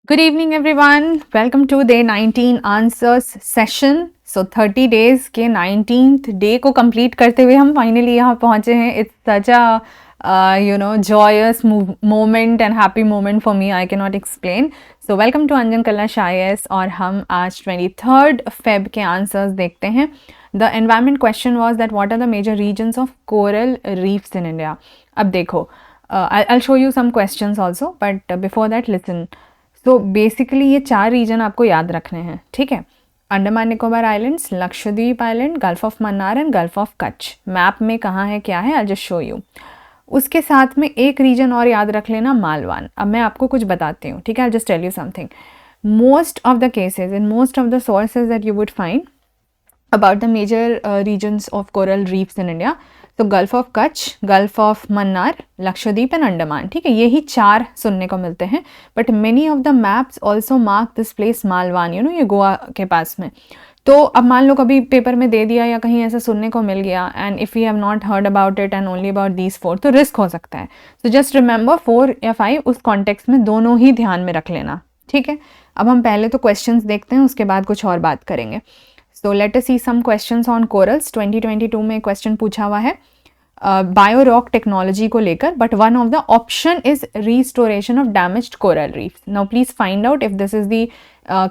Good evening everyone. Welcome to day 19 answers session. So 30 days के 19th day को complete करते हुए हम finally यहाँ पहुँचे हैं. It's such a joyous moment and happy moment for me. I cannot explain. So welcome to अंजन कलश IAS और हम आज 23rd Feb के answers देखते हैं. The environment question was that what are the major regions of coral reefs in India? अब देखो, I'll show you some questions also, but before that listen. तो बेसिकली ये 4 रीजन आपको याद रखने हैं, ठीक है. Andaman Nicobar islands, Lakshadweep island, gulf of Mannar and gulf of Kutch. Map में कहाँ है क्या है, आई जस्ट शो यू. उसके साथ में एक रीजन और याद रख लेना, मालवान. अब मैं आपको कुछ बताती हूँ, ठीक है. I just tell you something. Most of the cases in most of the sources that you would find about the major regions of coral reefs in India. तो gulf of Kutch, gulf of Mannar, Lakshadweep and Andaman, ठीक है. यही 4 सुनने को मिलते हैं. But many of the maps also mark this place Malvan, ये गोवा के पास में. तो अब मान लो कभी पेपर में दे दिया या कहीं ऐसा सुनने को मिल गया and if you have not heard about it and only about these 4 तो रिस्क हो सकता है. सो जस्ट रिमेंबर 4 या 5 उस कॉन्टेक्स्ट में दोनों ही ध्यान में रख लेना, ठीक है. अब हम पहले तो क्वेश्चंस देखते हैं, उसके बाद कुछ और बात करेंगे. So let us see some questions on corals. 2022 में क्वेश्चन पूछा हुआ है बायो रॉक टेक्नोलॉजी को लेकर, but one of the option is restoration of damaged coral reefs. Now please find out if this is the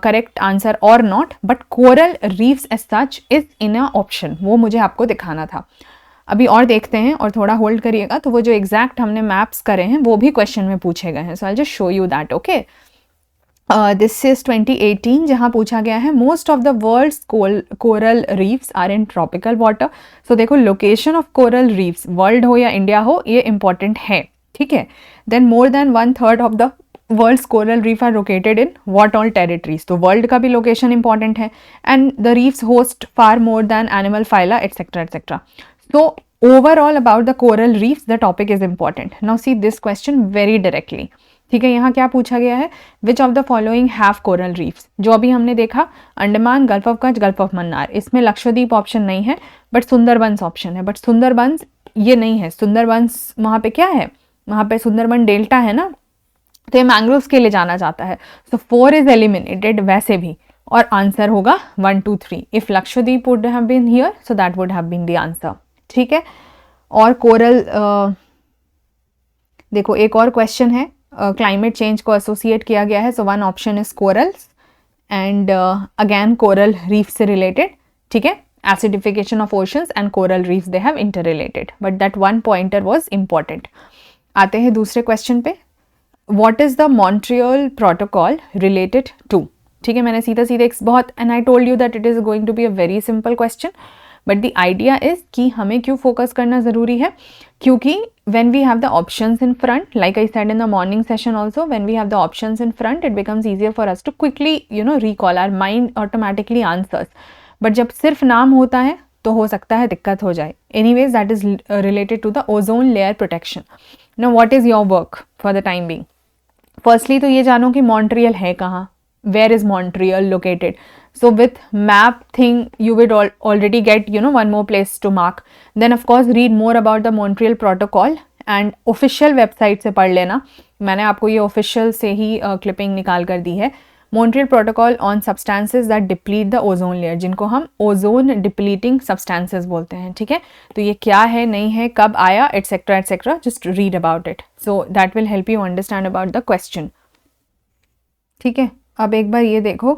correct answer और not, but coral reefs as such is in a option, वो मुझे आपको दिखाना था. अभी और देखते हैं और थोड़ा होल्ड करिएगा. तो वो जो एग्जैक्ट हमने मैप्स करे हैं वो भी क्वेश्चन में पूछे गए हैं. So I just show you that. Okay, this is 2018 जहाँ पूछा गया है most of the world's coral reefs are in tropical water. So देखो, location of coral reefs world हो या इंडिया हो ये इंपॉर्टेंट है, ठीक है. Then more then 1/3 of the world's coral reef are located in what all territories. तो world का भी लोकेशन इंपॉर्टेंट है. And the reefs host far more than animal phyla etcetera etcetera. So overall about the coral reefs the topic is important. Now see this question very directly, ठीक है. यहाँ क्या पूछा गया है, which of the following have coral reefs. जो अभी हमने देखा Andaman, gulf of Kutch, gulf of Mannar, इसमें लक्षद्वीप ऑप्शन नहीं है बट सुंदरबंस ऑप्शन है. बट सुंदरबंस ये नहीं है. सुंदरबंस वहाँ पे क्या है, वहाँ पे सुंदरबन डेल्टा है ना, तो ये मैंग्रोव्स के लिए जाना जाता है. सो 4 इज एलिमिनेटेड वैसे भी, और आंसर होगा 1, 2, 3. If Lakshadweep would have been here so that would have been the answer, ठीक है. और कोरल देखो, एक और क्वेश्चन है, क्लाइमेट चेंज को एसोसिएट किया गया है. So 1 option is corals and again coral reef से रिलेटेड, ठीक है. Acidification of oceans and coral reef they have interrelated, but that 1 pointer was important. आते हैं दूसरे क्वेश्चन पे. What is the Montreal protocol related to, ठीक है. मैंने सीधा सीधा बहुत, and I told you that it is going to be a very simple question, but the idea is कि हमें क्यों फोकस करना ज़रूरी है, क्योंकि when we have the options in front, like I said in the morning session also, when we have the options in front it becomes easier for us to quickly recall, our mind automatically answers. but जब सिर्फ नाम होता है तो हो सकता है दिक्कत हो जाए. anyways that is related to the ozone layer protection. now what is your work for the time being? firstly तो ये जानो कि मॉन्ट्रियल है कहाँ, where is Montreal located. So with map thing you will already get one more place to mark. Then of course read more about the Montreal protocol and official website से पढ़ लेना. मैंने आपको ये official से ही clipping निकाल कर दी है. Montreal protocol on substances that deplete the ozone layer, जिनको हम ozone depleting substances बोलते हैं, ठीक है. तो ये क्या है, नहीं है, कब आया, etc etc, just read about it. So that will help you understand about the question, ठीक है. अब एक बार ये देखो,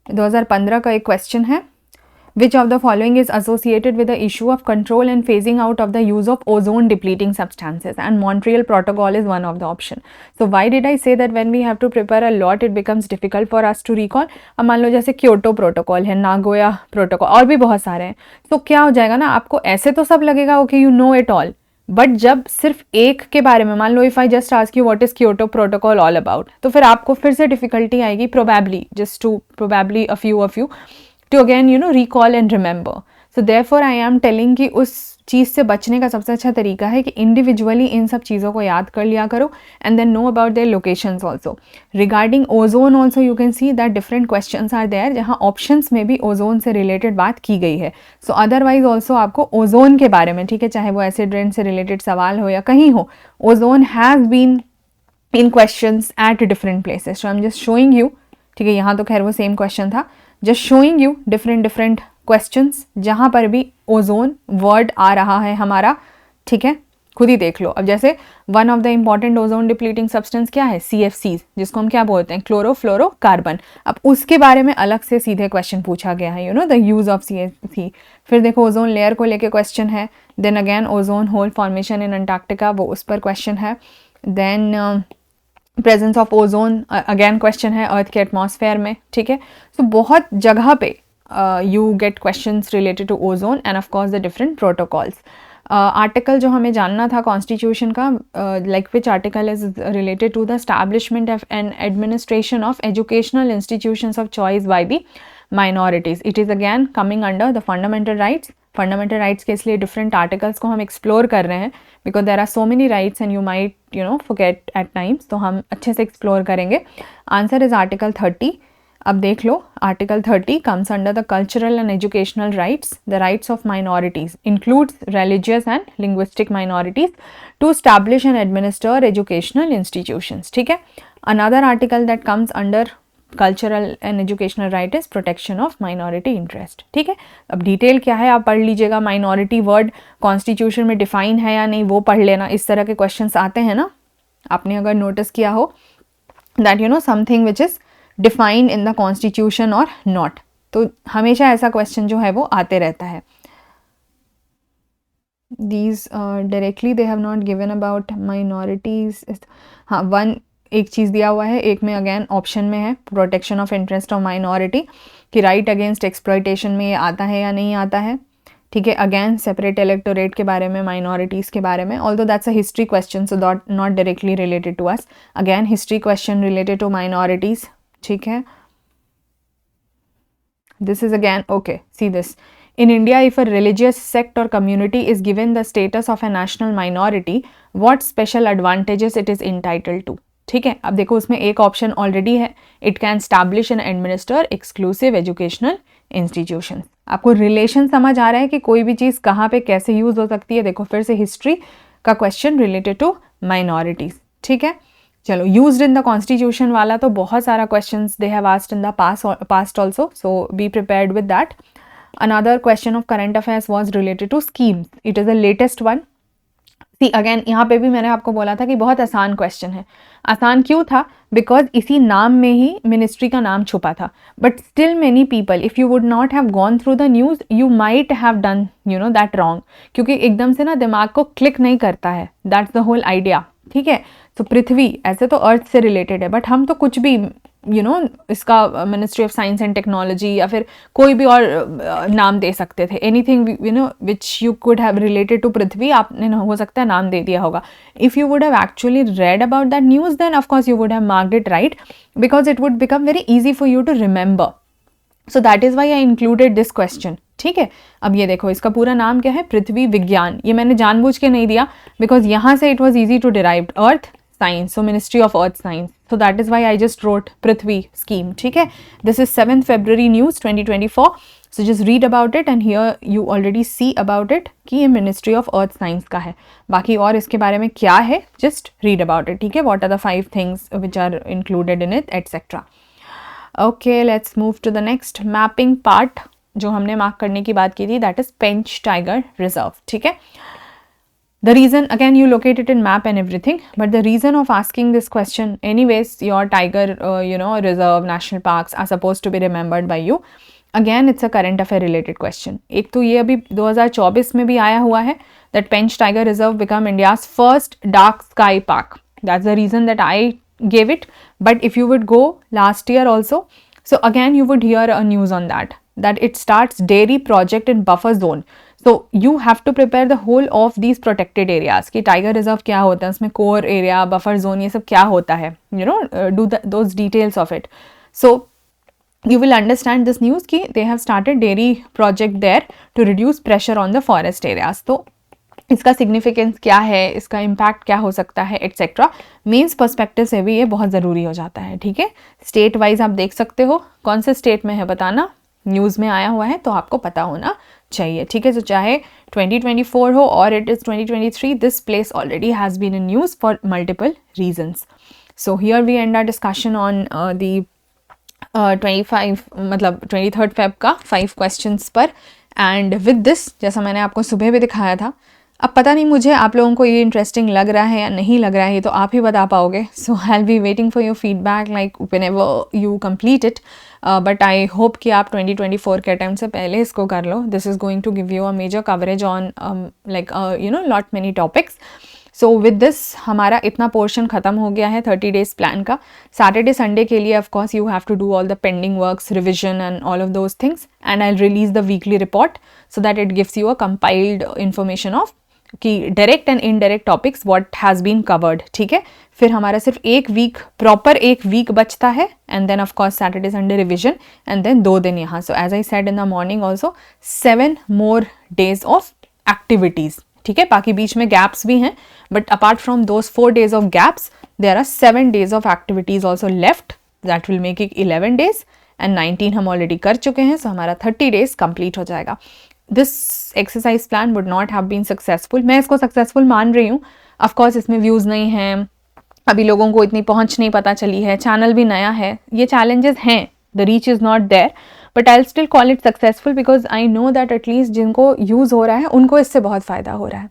2015 का एक क्वेश्चन है. Which of the following is associated with the issue of control and phasing out of the use of ozone depleting substances, and Montreal protocol is one of the option. So why did I say that when we have to prepare a lot it becomes difficult for us to recall. अब मान लो जैसे Kyoto protocol है, Nagoya protocol, और भी बहुत सारे हैं. तो क्या हो जाएगा ना, आपको ऐसे तो सब लगेगा okay you know it all, but जब सिर्फ एक के बारे में, मान लो if I just ask you what is Kyoto protocol all about, तो फिर आपको फिर से डिफिकल्टी आएगी, probably just to probably a few to again recall and remember. So therefore I am telling कि उस चीज़ से बचने का सबसे अच्छा तरीका है कि इंडिविजुअली इन सब चीज़ों को याद कर लिया करो and then know about their locations also. Regarding ozone also you can see that different questions are there जहाँ ऑप्शंस में भी ओजोन से रिलेटेड बात की गई है. सो अदरवाइज ऑल्सो आपको ओजोन के बारे में, ठीक है, चाहे वो एसिड रेन से रिलेटेड सवाल हो या कहीं हो, ozone has been in questions at different places. So I am just showing you, ठीक है, यहाँ तो खैर वो सेम क्वेश्चन था, just showing you different questions जहाँ पर भी ओजोन वर्ड आ रहा है हमारा, ठीक है, खुद ही देख लो. अब जैसे one of the important ozone depleting substance क्या है, CFCs, जिसको हम क्या बोलते हैं, क्लोरोफ्लोरोकार्बन. अब उसके बारे में अलग से सीधे क्वेश्चन पूछा गया है, you know, the use of CFC. फिर देखो ओजोन लेयर को लेके क्वेश्चन है. Then again ozone hole formation in Antarctica, वो उस पर क्वेश्चन है. Then presence of ozone again question है अर्थ के एटमॉस्फेयर में, ठीक है. सो बहुत जगह पे you get questions related to ozone and of course the different protocols. Article जो हमें जानना था कॉन्स्टिट्यूशन का, like which article is related to the establishment of and administration of educational institutions of choice by the minorities. It is again coming under the fundamental rights. Fundamental rights के इसलिए different articles को हम explore कर रहे हैं because there are so many rights and you might you know forget at times. तो हम अच्छे से एक्सप्लोर करेंगे. Answer is article 30. अब देख लो, article 30 comes under the cultural and educational rights. The rights of minorities includes religious and linguistic minorities to establish and administer educational institutions, ठीक है. Another article that comes under cultural and educational right is protection of minority interest, ठीक है. अब detail क्या है आप पढ़ लीजिएगा. माइनॉरिटी वर्ड कॉन्स्टिट्यूशन में डिफाइन है या नहीं वो पढ़ लेना. इस तरह के क्वेश्चंस आते हैं ना, आपने अगर नोटिस किया हो that you know something which is defined in the constitution और नॉट, तो हमेशा ऐसा क्वेश्चन जो है वो आते रहता है. These directly they have not given about minorities. हाँ, वन एक चीज़ दिया हुआ है, एक में अगेन ऑप्शन में है protection of interest of minority कि राइट अगेंस्ट एक्सप्लॉयटेशन में ये आता है या नहीं आता है, ठीक है. अगेन सेपरेट इलेक्टोरेट के बारे में, माइनॉरिटीज़ के बारे में, although that's a history question so not directly related to us. Again history question related to minorities, ठीक है. This is again, okay, see this. In India, if a religious sect or community is given the status of a national minority, what special advantages it is entitled to? ठीक है. अब देखो उसमें एक option already है, it can establish and administer exclusive educational institution. आपको relation समझ आ रहा है कि कोई भी चीज़ कहाँ पे कैसे यूज हो सकती है. देखो फिर से हिस्ट्री का क्वेश्चन रिलेटेड टू माइनॉरिटीज, ठीक है. चलो, यूज्ड इन द कॉन्स्टिट्यूशन वाला तो बहुत सारा questions they have asked in the past also, so be prepared with that. Another question of current affairs was related to schemes. It is the latest one. See again यहाँ पे भी मैंने आपको बोला था कि बहुत आसान क्वेश्चन है. आसान क्यों था? बिकॉज इसी नाम में ही मिनिस्ट्री का नाम छुपा था. But still many people, if you would not have gone through the news, you might have done you know that wrong, क्योंकि एकदम से ना दिमाग को क्लिक नहीं करता है. दैट्स द होल आइडिया, ठीक है. तो पृथ्वी ऐसे तो अर्थ से रिलेटेड है, बट हम तो कुछ भी यू नो इसका ministry of science and technology या फिर कोई भी और नाम दे सकते थे. Anything you know which you could have related to Prithvi, आपने हो सकता है नाम दे दिया होगा. If you would have actually read about that news, then of course you would have marked it right, because it would become very easy for you to remember. So that is why I included this question, ठीक है. अब ये देखो, इसका पूरा नाम क्या है, पृथ्वी विज्ञान. ये मैंने जानबूझ के नहीं दिया बिकॉज यहाँ से it was easy to derive. Earth science, so Ministry of Earth Science, so that is why I just wrote Prithvi scheme, ठीक है. This is 7th February news 2024, so just read about it and here you already see about it कि ये Ministry of Earth Science का है. बाकी और इसके बारे में क्या है, just read about it, ठीक है. What are the 5 things which are included in it, etc. Okay, let's move to the next mapping part. जो हमने मार्क करने की बात की थी, that is Pench Tiger Reserve, ठीक है. The reason, again you locate it in map and everything, but the reason of asking this question, anyways your tiger you know reserve national parks are supposed to be remembered by you. Again it's a current affair related question. एक तो ये अभी 2024 में भी आया हुआ है that Pench Tiger Reserve become India's first dark sky park. That's the reason that I gave it. But if you would go last year also, so again you would hear a news on that it starts dairy project in buffer zone. So you have to prepare the whole of these protected areas कि tiger reserve क्या होता है, उसमें core area, buffer zone, ये सब क्या होता है, you know, do those details of it. So you will understand this news कि they have started dairy project there to reduce pressure on the forest areas. तो इसका सिग्निफिकेंस क्या है, इसका इम्पैक्ट क्या हो सकता है, एटसेट्रा. मीन्स पर्सपेक्टिव से भी ये बहुत ज़रूरी हो जाता है, ठीक है. स्टेट वाइज आप देख सकते हो कौन से स्टेट में है बताना, न्यूज़ में आया हुआ है तो आपको पता होना चाहिए, ठीक है. तो चाहे 2024 हो और it is 2023, this place already has been in news for multiple reasons. So here we end our discussion on the 25 मतलब 23 Feb का 5 क्वेश्चंस पर। एंड विद दिस, जैसा मैंने आपको सुबह भी दिखाया था, अब पता नहीं मुझे आप लोगों को ये इंटरेस्टिंग लग रहा है या नहीं लग रहा है, ये तो आप ही बता पाओगे। So I will be waiting for your feedback like whenever you complete it. But I hope कि आप 2024 के अटेम्प्ट से पहले इसको कर लो। This is going to give you a major coverage on like lot many topics. So with this हमारा इतना पोर्शन ख़त्म हो गया है 30 डेज प्लान का। सैटरडे संडे के लिए of course you have to do all the pending works, revision and all of those things, and I release the weekly report so that it gives you a compiled information of कि direct and indirect topics what has been covered. ठीक है, फिर हमारा सिर्फ एक week, proper एक week बचता है, and then of course Saturday Sunday revision, and then 2 दिन यहाँ। So as I said in the morning also 7 more days of activities. ठीक है, बाकी बीच में गैप्स भी हैं, but apart from those 4 days of gaps there are 7 days of activities also left, that will make it 11 days, and 19 हम already कर चुके हैं। सो हमारा 30 days कंप्लीट हो जाएगा। This exercise plan would not have been successful. मैं इसको successful मान रही हूँ। ऑफकोर्स इसमें व्यूज़ नहीं हैं, अभी लोगों को इतनी पहुँच नहीं पता चली है, चैनल भी नया है, ये चैलेंजेस हैं, the reach is not there, but I still call it successful because I know that at least जिनको यूज़ हो रहा है उनको इससे बहुत फ़ायदा हो रहा है।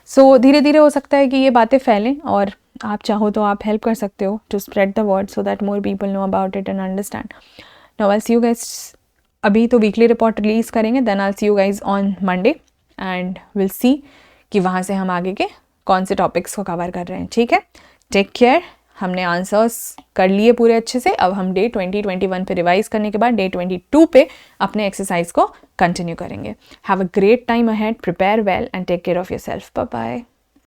सो धीरे धीरे हो सकता है कि ये बातें फैलें, और आप चाहो तो आप हेल्प कर सकते हो to spread the word so that more people know about it and understand. Now I see you guys, अभी तो वीकली रिपोर्ट रिलीज़ करेंगे, then I see you guys on Monday and will see कि वहाँ से हम आगे के कौन से टॉपिक्स को कवर कर रहे हैं। ठीक है, टेक केयर। हमने आंसर्स कर लिए पूरे अच्छे से। अब हम डे 20-21 पे रिवाइज करने के बाद डे 22 पे अपने एक्सरसाइज को कंटिन्यू करेंगे। Have a great time ahead, prepare well and take care of yourself. Bye bye.